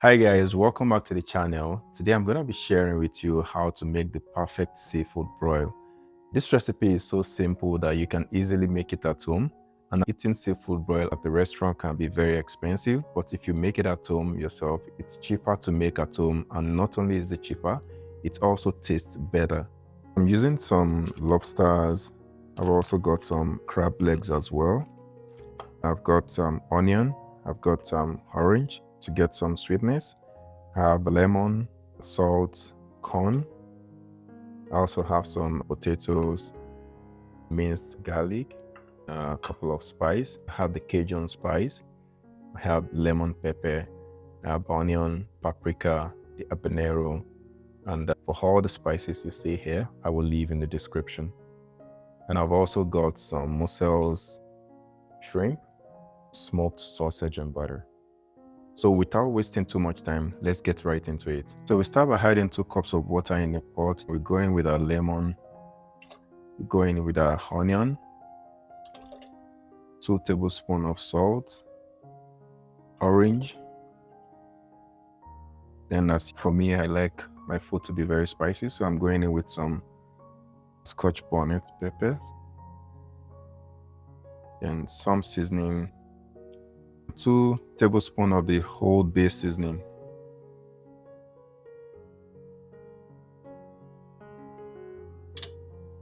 Hi guys, welcome back to the channel. Today I'm going to be sharing with you how to make the perfect seafood broil. This recipe is so simple that you can easily make it at home. And eating seafood broil at the restaurant can be very expensive, but if you make it at home yourself, it's cheaper to make at home, and not only is it cheaper, it also tastes better. I'm using some lobsters. I've also got some crab legs as well. I've got some onion. I've got some orange to get some sweetness. I have lemon, salt, corn. I also have some potatoes, minced garlic, a couple of spice. I have the Cajun spice. I have lemon pepper. I have onion, paprika, the habanero. And for all the spices you see here, I will leave in the description. And I've also got some mussels, shrimp, smoked sausage and butter. So without wasting too much time, let's get right into it. So we start by adding 2 cups of water in a pot. We're going with our lemon, we're going with our onion, 2 tablespoons of salt, orange. Then as for me, I like my food to be very spicy, so I'm going in with some Scotch bonnet peppers and some seasoning, 2 tablespoons of the whole base seasoning.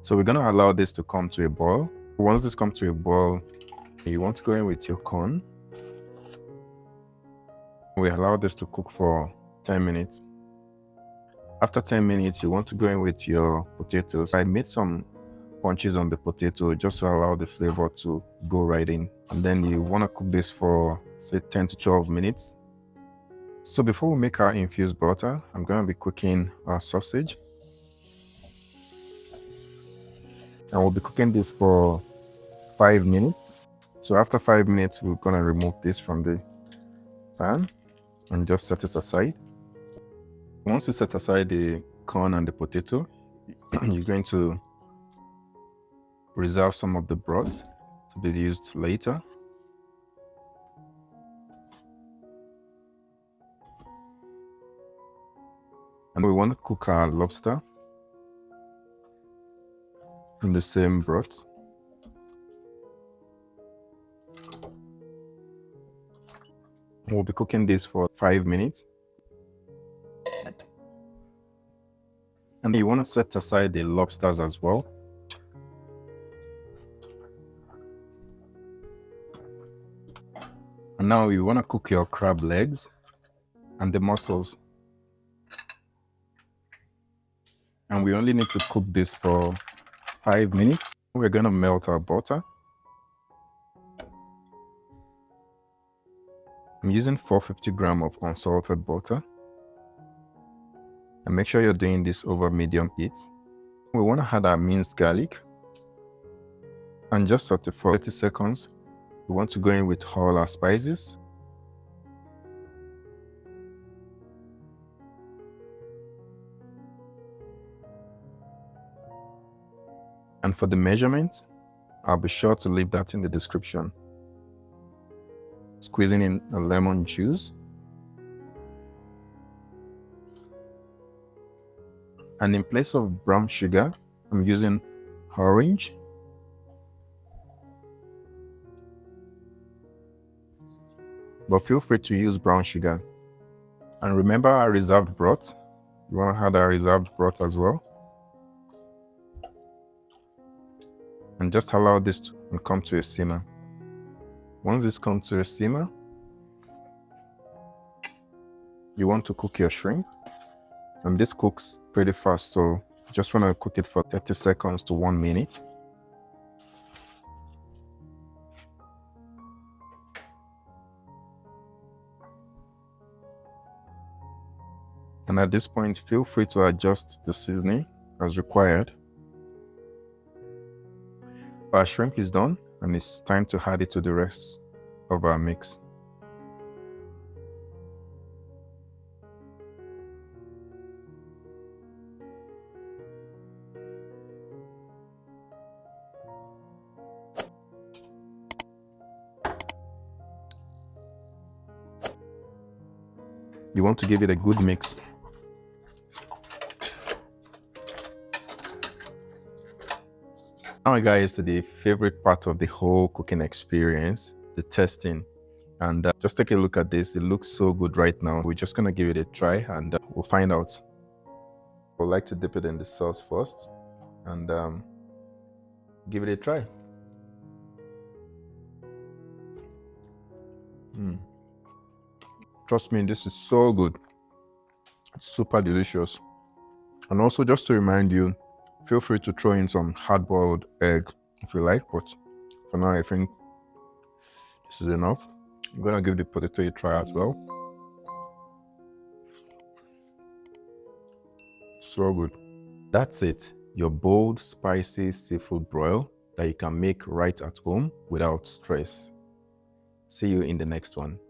So we're going to allow this to come to a boil. Once this comes to a boil, you want to go in with your corn. We allow this to cook for 10 minutes. After 10 minutes, you want to go in with your potatoes. I made some punches on the potato just to allow the flavor to go right in. And then you want to cook this for say 10 to 12 minutes. So before we make our infused butter, I'm going to be cooking our sausage. And we'll be cooking this for 5 minutes. So after 5 minutes, we're going to remove this from the pan and just set it aside. Once you set aside the corn and the potato, you're going to reserve some of the broth to be used later. And we want to cook our lobster in the same broth. We'll be cooking this for 5 minutes. And you want to set aside the lobsters as well. And now you want to cook your crab legs and the mussels. And we only need to cook this for 5 minutes. We're going to melt our butter. I'm using 450 grams of unsalted butter. And make sure you're doing this over medium heat. We want to add our minced garlic. And just saute for 30 seconds. We want to go in with all our spices. And for the measurement, I'll be sure to leave that in the description. Squeezing in a lemon juice. And in place of brown sugar, I'm using orange. But feel free to use brown sugar. And remember our reserved broth. You want to add our reserved broth as well. And just allow this to come to a simmer. Once this comes to a simmer, you want to cook your shrimp. And this cooks pretty fast, so you just want to cook it for 30 seconds to 1 minute. And at this point, feel free to adjust the seasoning as required. Our shrimp is done, and it's time to add it to the rest of our mix. You want to give it a good mix. Now guys, to the favorite part of the whole cooking experience, the testing. And just take a look at this. It looks so good right now. We're just gonna give it a try and we'll find out. I'd like to dip it in the sauce first and give it a try. Trust me, this is so good. It's super delicious. And also, just to remind you, feel free to throw in some hard-boiled egg if you like, but for now I think this is enough. I'm gonna give the potato a try as well. So good. That's it, your bold, spicy seafood broil that you can make right at home without stress. See you in the next one.